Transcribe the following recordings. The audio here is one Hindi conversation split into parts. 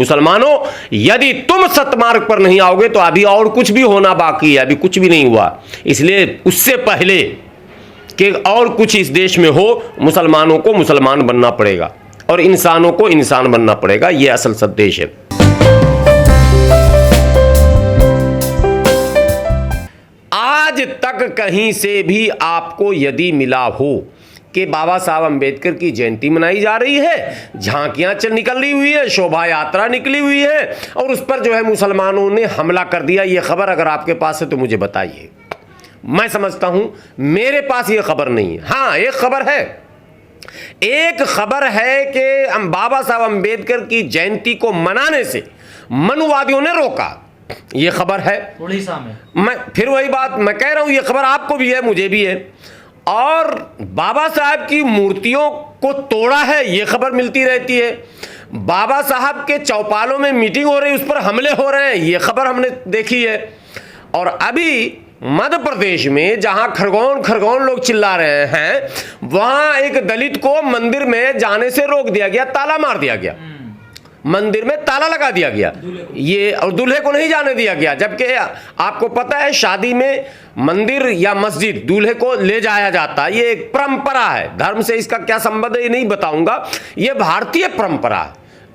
मुसलमानों, यदि तुम सतमार्ग पर नहीं आओगे तो अभी और कुछ भी होना बाकी है, अभी कुछ भी नहीं हुआ। इसलिए उससे पहले कि और कुछ इस देश में हो, मुसलमानों को मुसलमान बनना पड़ेगा और इंसानों को इंसान बनना पड़ेगा। यह असल संदेश है। आज तक कहीं से भी आपको यदि मिला हो कि बाबा साहब अंबेडकर की जयंती मनाई जा रही है, झांकियां निकली हुई है, शोभा यात्रा निकली हुई है और उस पर जो है मुसलमानों ने हमला कर दिया, ये खबर अगर आपके पास है तो मुझे बताइए। मैं समझता हूं मेरे पास ये खबर नहीं है। हाँ, एक खबर है कि बाबा साहब अंबेडकर की जयंती को मनाने से मनुवादियों ने रोका, ये खबर है उड़ीसा में। मैं फिर वही बात मैं कह रहा हूं, ये खबर आपको भी है, मुझे भी है। और बाबा साहब की मूर्तियों को तोड़ा है, ये खबर मिलती रहती है। बाबा साहब के चौपालों में मीटिंग हो रही है, उस पर हमले हो रहे हैं, ये खबर हमने देखी है। और अभी मध्य प्रदेश में जहां खरगोन लोग चिल्ला रहे हैं, वहां एक दलित को मंदिर में जाने से रोक दिया गया, ताला मार दिया गया, मंदिर में ताला लगा दिया गया, ये और दूल्हे को नहीं जाने दिया गया। जबकि आपको पता है शादी में मंदिर या मस्जिद दूल्हे को ले जाया जाता है, ये एक परंपरा है। धर्म से इसका क्या संबंध है ये नहीं बताऊंगा, ये भारतीय परंपरा है।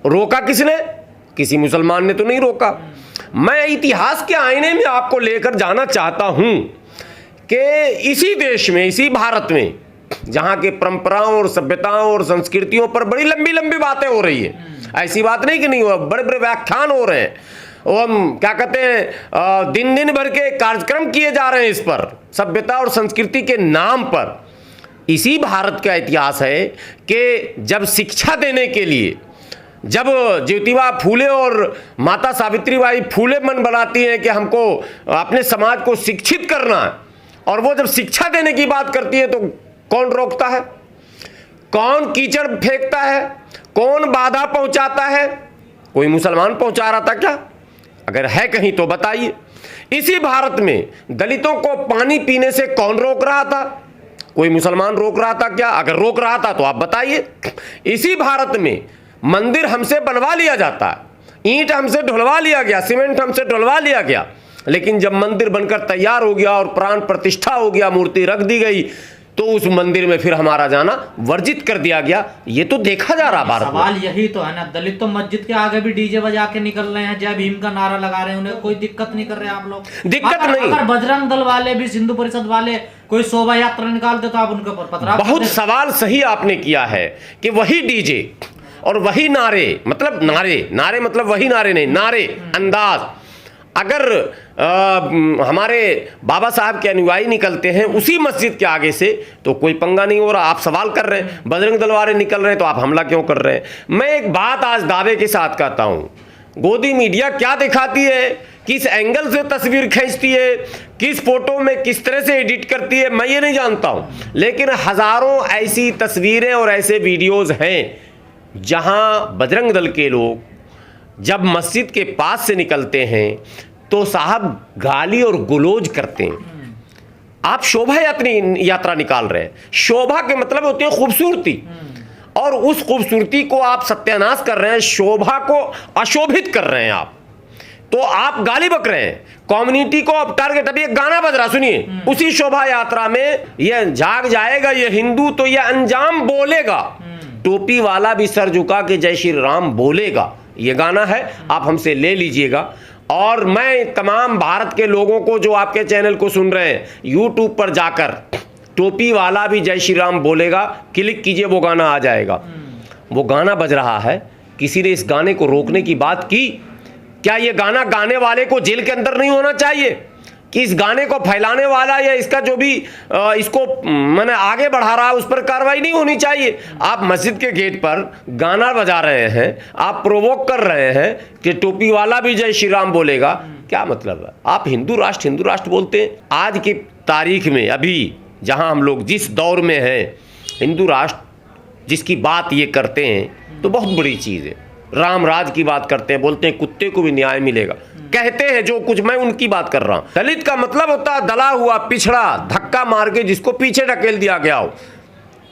रोका किसने? किसी मुसलमान ने तो नहीं रोका। मैं इतिहास के आईने में आपको लेकर जाना चाहता हूं कि इसी देश में, इसी भारत में, जहां के परंपराओं और सभ्यताओं और संस्कृतियों पर बड़ी लंबी लंबी बातें हो रही है, ऐसी बात नहीं कि नहीं हुआ, बड़े बड़े व्याख्यान हो रहे हैं, और क्या कहते हैं दिन भर के कार्यक्रम किए जा रहे हैं इस पर, सभ्यता और संस्कृति के नाम पर। इसी भारत का इतिहास है कि जब शिक्षा देने के लिए, जब ज्योतिबा फूले और माता सावित्रीबाई फूले मन बनाती हैं कि हमको अपने समाज को शिक्षित करना है, और वो जब शिक्षा देने की बात करती है तो कौन रोकता है? कौन कीचड़ फेंकता है? कौन बाधा पहुंचाता है? कोई मुसलमान पहुंचा रहा था क्या? अगर है कहीं तो बताइए। इसी भारत में दलितों को पानी पीने से कौन रोक रहा था? कोई मुसलमान रोक रहा था क्या? अगर रोक रहा था तो आप बताइए। इसी भारत में मंदिर हमसे बनवा लिया जाता है, ईंट हमसे ढुलवा लिया गया, सीमेंट हमसे ढुलवा लिया गया, लेकिन जब मंदिर बनकर तैयार हो गया और प्राण प्रतिष्ठा हो गया, मूर्ति रख दी गई, तो उस मंदिर में फिर हमारा जाना वर्जित कर दिया गया। ये तो देखा जा रहा भारत में। सवाल यही तो है ना, दलित तो मस्जिद के आगे भी डीजे बजा के निकल रहे हैं, जय भीम का नारा लगा रहे हैं, उन्हें कोई दिक्कत नहीं कर रहे आप लोग। दिक्कत नहीं। अगर बजरंग दल वाले भी, हिंदू परिषद वाले कोई शोभा यात्रा निकालते तो आप उनके ऊपर पथराव। बहुत सवाल सही आपने किया है कि वही डीजे और वही नारे, मतलब नारे मतलब वही नारे नहीं, नारे अंदाज, अगर हमारे बाबा साहब के अनुयायी निकलते हैं उसी मस्जिद के आगे से तो कोई पंगा नहीं हो रहा। आप सवाल कर रहे हैं बजरंग दल वाले निकल रहे हैं तो आप हमला क्यों कर रहे हैं? मैं एक बात आज दावे के साथ कहता हूं, गोदी मीडिया क्या दिखाती है, किस एंगल से तस्वीर खींचती है, किस फोटो में किस तरह से एडिट करती है, मैं ये नहीं जानता हूं, लेकिन हजारों ऐसी तस्वीरें और ऐसे वीडियोज हैं जहां बजरंग दल के लोग जब मस्जिद के पास से निकलते हैं तो साहब गाली और गुलोज करते हैं। आप शोभा यात्रा निकाल रहे हैं, शोभा के मतलब होती है खूबसूरती, और उस खूबसूरती को आप सत्यानाश कर रहे हैं, शोभा को अशोभित कर रहे हैं आप, तो आप गाली बक रहे हैं कम्युनिटी को। अब टारगेट, अभी एक गाना बज रहा, सुनिए, उसी शोभा यात्रा में ये जाग जाएगा ये हिंदू तो ये अंजाम बोलेगा, टोपी वाला भी सर झुका के जय श्री राम बोलेगा, ये गाना है, आप हमसे ले लीजिएगा। और मैं तमाम भारत के लोगों को जो आपके चैनल को सुन रहे हैं, यूट्यूब पर जाकर टोपी वाला भी जय श्री राम बोलेगा क्लिक कीजिए, वो गाना आ जाएगा। वो गाना बज रहा है, किसी ने इस गाने को रोकने की बात की क्या? ये गाना गाने वाले को जेल के अंदर नहीं होना चाहिए कि इस गाने को फैलाने वाला या इसका जो भी इसको मैंने आगे बढ़ा रहा है उस पर कार्रवाई नहीं होनी चाहिए? आप मस्जिद के गेट पर गाना बजा रहे हैं, आप प्रोवोक कर रहे हैं कि टोपी वाला भी जय श्री राम बोलेगा, क्या मतलब है? आप हिंदू राष्ट्र बोलते हैं। आज की तारीख में अभी जहां हम लोग जिस दौर में हैं, हिंदू राष्ट्र जिसकी बात ये करते हैं तो बहुत बड़ी चीज़ है। राम राज की बात करते हैं, बोलते हैं कुत्ते को भी न्याय मिलेगा, कहते हैं जो कुछ, मैं उनकी बात कर रहा हूं। दलित का मतलब होता है दला हुआ, पिछड़ा, धक्का मार के जिसको पीछे ढकेल दिया गया हो।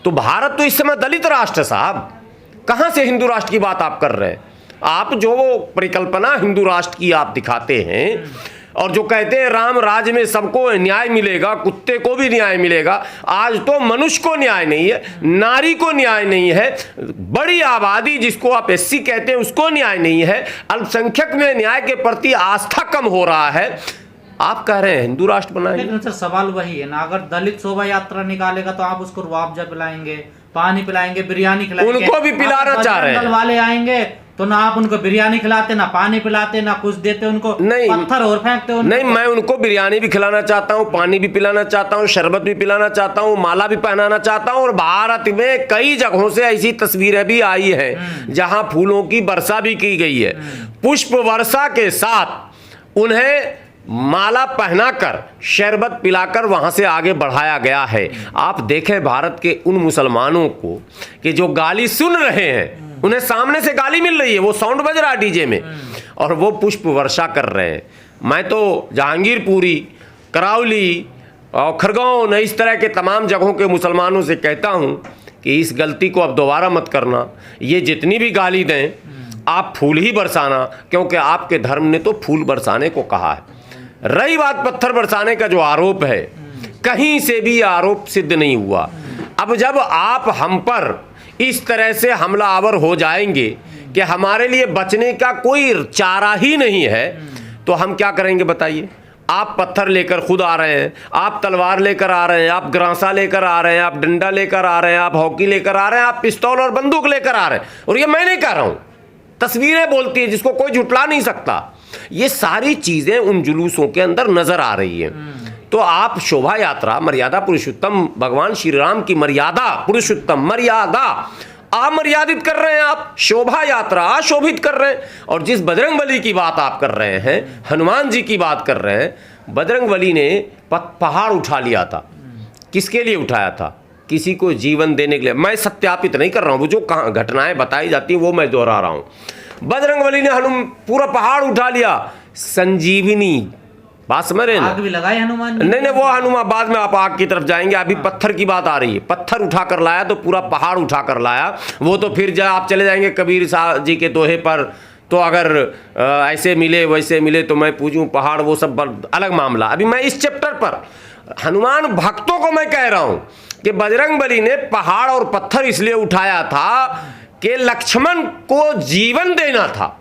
तो भारत तो इस समय दलित राष्ट्र साहब, कहां से हिंदू राष्ट्र की बात आप कर रहे हैं? आप जो वो परिकल्पना हिंदू राष्ट्र की आप दिखाते हैं और जो कहते हैं राम राज्य में सबको न्याय मिलेगा, कुत्ते को भी न्याय मिलेगा, आज तो मनुष्य को न्याय नहीं है, नारी को न्याय नहीं है, बड़ी आबादी जिसको आप एससी कहते हैं उसको न्याय नहीं है, अल्पसंख्यक में न्याय के प्रति आस्था कम हो रहा है। आप कह रहे हैं हिंदू राष्ट्र बनाएंगे। लेकिन सर सवाल वही है ना, अगर दलित शोभा यात्रा निकालेगा तो आप उसको रुआवजा पिलाएंगे, पानी पिलाएंगे, बिरयानी खिलाएंगे, उनको भी पिलाना चाह रहे हैं। दल वाले आएंगे तो ना आप उनको बिरयानी खिलाते, ना पानी पिलाते, ना कुछ देते उनको, नहीं, पत्थर और फेंकते उनको। नहीं, मैं उनको बिरयानी भी खिलाना चाहता हूँ, पानी भी पिलाना चाहता हूँ, शरबत भी पिलाना चाहता हूँ, माला भी पहनाना चाहता हूँ। और भारत में कई जगहों से ऐसी तस्वीरें भी आई हैं जहां फूलों की वर्षा भी की गई है, पुष्प वर्षा के साथ उन्हें माला पहनाकर शरबत पिलाकर वहां से आगे बढ़ाया गया है। आप देखें भारत के उन मुसलमानों को कि जो गाली सुन रहे हैं, उन्हें सामने से गाली मिल रही है, वो साउंड बज रहा है डीजे में और वो पुष्प वर्षा कर रहे हैं। मैं तो जहांगीरपुरी, करावली और खरगोन इस तरह के तमाम जगहों के मुसलमानों से कहता हूं कि इस गलती को अब दोबारा मत करना। ये जितनी भी गाली दें आप फूल ही बरसाना, क्योंकि आपके धर्म ने तो फूल बरसाने को कहा है। रही बात पत्थर बरसाने का जो आरोप है, कहीं से भी आरोप सिद्ध नहीं हुआ। अब जब आप हम पर इस तरह से हमलावर हो जाएंगे कि हमारे लिए बचने का कोई चारा ही नहीं है, तो हम क्या करेंगे बताइए। आप पत्थर लेकर खुद आ रहे हैं, आप तलवार लेकर आ रहे हैं, आप ग्रांसा लेकर आ रहे हैं, आप डंडा लेकर आ रहे हैं, आप हॉकी लेकर आ रहे हैं, आप पिस्तौल और बंदूक लेकर आ रहे हैं। और ये मैं नहीं कह रहा हूं, तस्वीरें बोलती है जिसको कोई झुटला नहीं सकता। ये सारी चीजें उन जुलूसों के अंदर नजर आ रही है। तो आप शोभा यात्रा, मर्यादा पुरुषोत्तम भगवान श्री राम की मर्यादा, पुरुषोत्तम मर्यादा अमर्यादित कर रहे हैं, आप शोभा यात्रा अशोभित कर रहे हैं। और जिस बजरंगबली की बात आप कर रहे हैं, हनुमान जी की बात कर रहे हैं, बजरंगबली ने पहाड़ उठा लिया था। किसके लिए उठाया था? किसी को जीवन देने के लिए। मैं सत्यापित नहीं कर रहा हूं, वो जो घटनाएं बताई जाती हैं वो मैं दोहरा रहा हूं। बजरंगबली ने पूरा पहाड़ उठा लिया, संजीवनी बात समझ रहे हैं? आग भी लगाई हनुमान जी? नहीं, वो हनुमान बाद में आप आग की तरफ जाएंगे। अभी पत्थर की बात आ रही है। पत्थर उठा कर लाया तो पूरा पहाड़ उठा कर लाया। वो तो फिर जब आप चले जाएंगे कबीर साहब जी के दोहे पर, तो अगर ऐसे मिले वैसे मिले तो मैं पूजूं पहाड़, वो सब अलग मामला। अभी मैं इस चैप्टर पर हनुमान भक्तों को मैं कह रहा हूं कि बजरंगबली ने पहाड़ और पत्थर इसलिए उठाया था कि लक्ष्मण को जीवन देना था,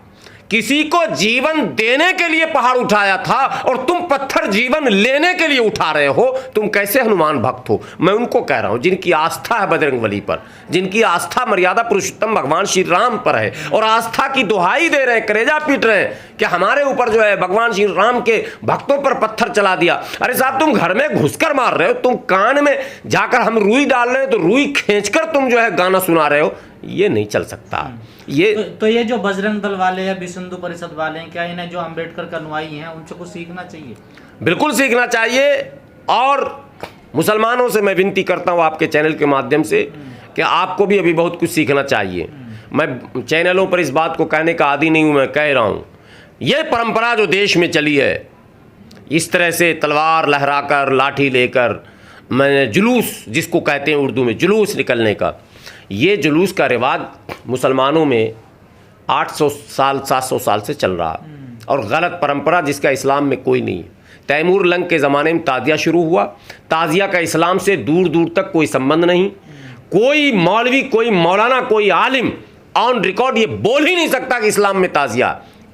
किसी को जीवन देने के लिए पहाड़ उठाया था, और तुम पत्थर जीवन लेने के लिए उठा रहे हो। तुम कैसे हनुमान भक्त हो? मैं उनको कह रहा हूं जिनकी आस्था है बजरंगबली पर, जिनकी आस्था मर्यादा पुरुषोत्तम भगवान श्री राम पर है, और आस्था की दुहाई दे रहे हैं, करेजा पीट रहे हैं कि हमारे ऊपर जो है भगवान श्री राम के भक्तों पर पत्थर चला दिया। अरे साहब, तुम घर में घुसकर मार रहे हो, तुम कान में जाकर हम रुई डाल रहे हो तो रुई खींचकर तुम जो है गाना सुना रहे हो। ये नहीं चल सकता। ये तो ये जो बजरंग दल वाले या विश्व हिंदू परिषद वाले हैं, क्या इन्हें जो अंबेडकर के अनुयायी हैं उनसे कुछ सीखना चाहिए? बिल्कुल सीखना चाहिए। और मुसलमानों से मैं विनती करता हूं आपके चैनल के माध्यम से कि आपको भी अभी बहुत कुछ सीखना चाहिए। मैं चैनलों पर इस बात को कहने का आदी नहीं हूं, मैं कह रहा हूं यह परंपरा जो देश में चली है, इस तरह से तलवार लहराकर, लाठी लेकर, मैं जुलूस जिसको कहते हैं उर्दू में जुलूस निकलने का, ये जुलूस का रिवाज मुसलमानों में 800 साल 700 साल से चल रहा है, और गलत परंपरा जिसका इस्लाम में कोई नहीं है। तैमूर लंग के ज़माने में ताज़िया शुरू हुआ। ताज़िया का इस्लाम से दूर दूर तक कोई संबंध नहीं। कोई मौलवी, कोई मौलाना, कोई आलिम ऑन रिकॉर्ड ये बोल ही नहीं सकता कि इस्लाम में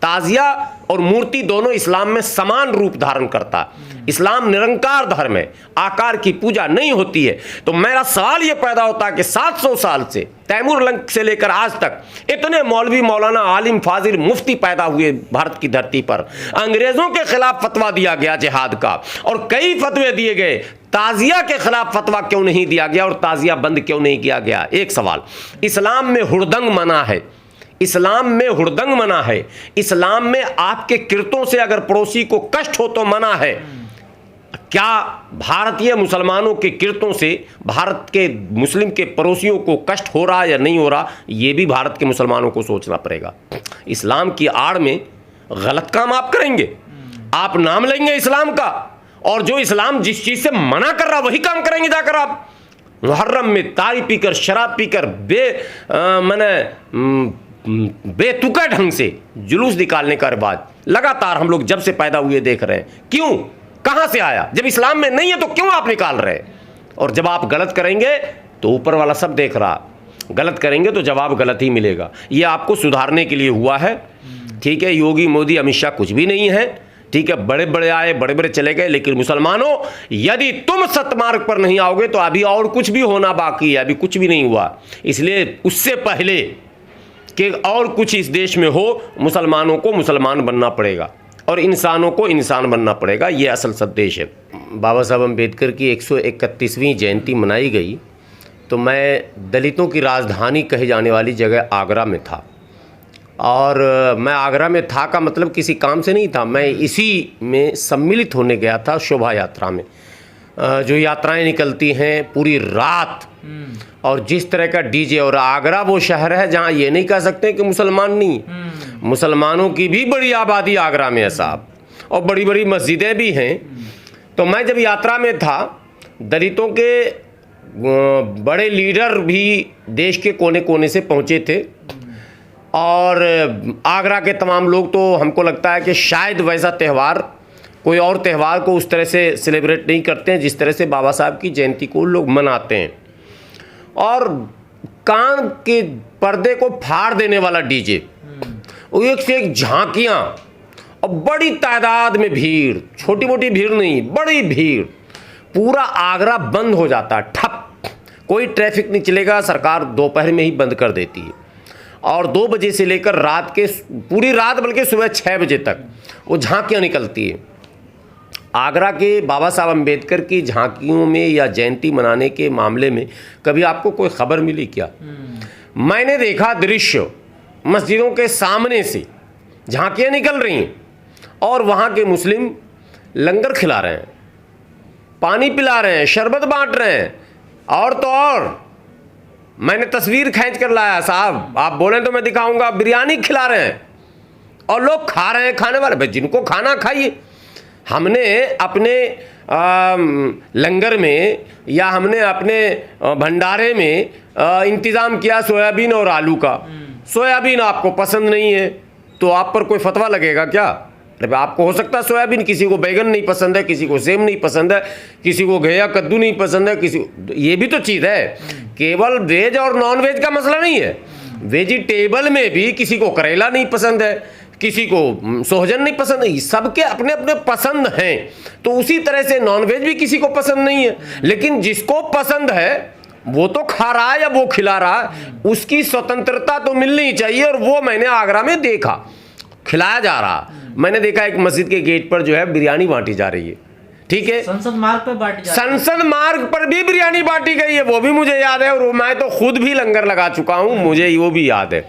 ताज़िया और मूर्ति दोनों इस्लाम में समान रूप धारण करता। इस्लाम निरंकार धर्म है, आकार की पूजा नहीं होती है। तो मेरा सवाल ये पैदा होता है कि 700 साल से तैमूर लंग से लेकर आज तक इतने मौलवी, मौलाना, आलिम, फाजिल, मुफ्ती पैदा हुए भारत की धरती पर। अंग्रेजों के खिलाफ फतवा दिया गया जिहाद का, और कई फतवे दिए गए। ताज़िया के खिलाफ फतवा क्यों नहीं दिया गया और ताज़िया बंद क्यों नहीं किया गया? एक सवाल। इस्लाम में हुड़दंग मना है, इस्लाम में हुड़दंग मना है। इस्लाम में आपके किरतों से अगर पड़ोसी को कष्ट हो तो मना है। क्या भारतीय मुसलमानों के किरतों से भारत के मुस्लिम के पड़ोसियों को कष्ट हो रहा है या नहीं हो रहा? ये भी भारत के मुसलमानों को सोचना पड़ेगा। इस्लाम की आड़ में गलत काम आप करेंगे, आप नाम लेंगे इस्लाम का, और जो इस्लाम जिस चीज से मना कर रहा वही काम करेंगे जाकर आप। मुहर्रम में तारी पीकर, शराब पीकर, बेतुका ढंग से जुलूस निकालने का रिवाज लगातार हम लोग जब से पैदा हुए देख रहे हैं। क्यों, कहां से आया? जब इस्लाम में नहीं है तो क्यों आप निकाल रहे हैं? और जब आप गलत करेंगे तो ऊपर वाला सब देख रहा, गलत करेंगे तो जवाब गलत ही मिलेगा। ये आपको सुधारने के लिए हुआ है, ठीक है। योगी, मोदी, अमित शाह कुछ भी नहीं है, ठीक है। बड़े बड़े आए, बड़े बड़े चले गए, लेकिन मुसलमानों, यदि तुम सतमार्ग पर नहीं आओगे तो अभी और कुछ भी होना बाकी है, अभी कुछ भी नहीं हुआ। इसलिए उससे पहले कि और कुछ इस देश में हो, मुसलमानों को मुसलमान बनना पड़ेगा और इंसानों को इंसान बनना पड़ेगा। ये असल संदेश है। बाबा साहब अम्बेडकर की 131वीं जयंती मनाई गई तो मैं दलितों की राजधानी कहे जाने वाली जगह आगरा में था। और मैं आगरा में था का मतलब किसी काम से नहीं था, मैं इसी में सम्मिलित होने गया था शोभा यात्रा में। जो यात्राएं निकलती हैं पूरी रात, और जिस तरह का डीजे, और आगरा वो शहर है जहां ये नहीं कह सकते कि मुसलमान नहीं, मुसलमानों की भी बड़ी आबादी आगरा में है साहब, और बड़ी बड़ी मस्जिदें भी हैं। तो मैं जब यात्रा में था, दलितों के बड़े लीडर भी देश के कोने कोने से पहुंचे थे, और आगरा के तमाम लोग, तो हमको लगता है कि शायद वैसा त्यौहार, कोई और त्यौहार को उस तरह से सेलिब्रेट नहीं करते हैं जिस तरह से बाबा साहब की जयंती को लोग मनाते हैं। और कान के पर्दे को फाड़ देने वाला डीजे, एक से एक झांकियाँ, और बड़ी तादाद में भीड़, छोटी मोटी भीड़ नहीं, बड़ी भीड़, पूरा आगरा बंद हो जाता, ठप, कोई ट्रैफिक नहीं चलेगा। सरकार दोपहर में ही बंद कर देती है, और 2 बजे से लेकर रात के, पूरी रात बल्कि सुबह 6 बजे तक वो झांकियाँ निकलती है। आगरा के बाबा साहब अम्बेडकर की झांकियों में या जयंती मनाने के मामले में कभी आपको कोई खबर मिली क्या? मैंने देखा दृश्य, मस्जिदों के सामने से झांकियाँ निकल रही हैं, और वहाँ के मुस्लिम लंगर खिला रहे हैं, पानी पिला रहे हैं, शरबत बांट रहे हैं, और तो और मैंने तस्वीर खींच कर लाया साहब, आप बोलें तो मैं दिखाऊंगा, बिरयानी खिला रहे हैं और लोग खा रहे हैं। खाने वाले भाई जिनको खाना खाइए। हमने अपने लंगर में या हमने अपने भंडारे में इंतज़ाम किया सोयाबीन और आलू का। सोयाबीन आपको पसंद नहीं है तो आप पर कोई फतवा लगेगा क्या? अरे आपको हो सकता है सोयाबीन, किसी को बैगन नहीं पसंद है, किसी को सेम नहीं पसंद है, किसी को घेया कद्दू नहीं पसंद है, किसी, ये भी तो चीज़ है। केवल वेज और नॉन वेज का मसला नहीं है, वेजिटेबल में भी किसी को करेला नहीं पसंद है, किसी को सोहजन नहीं पसंद है, सबके अपने अपने पसंद हैं। तो उसी तरह से नॉनवेज भी किसी को पसंद नहीं है, लेकिन जिसको पसंद है वो तो खा रहा है या वो खिला रहा है, उसकी स्वतंत्रता तो मिलनी चाहिए। और वो मैंने आगरा में देखा, खिलाया जा रहा। मैंने देखा एक मस्जिद के गेट पर जो है बिरयानी बांटी जा रही है, ठीक है, संसद मार्ग पर बांटी जा रही है। संसद मार्ग पर भी बिरयानी बांटी गई है, वो भी मुझे याद है। और मैं तो खुद भी लंगर लगा चुका हूं, मुझे वो भी याद है।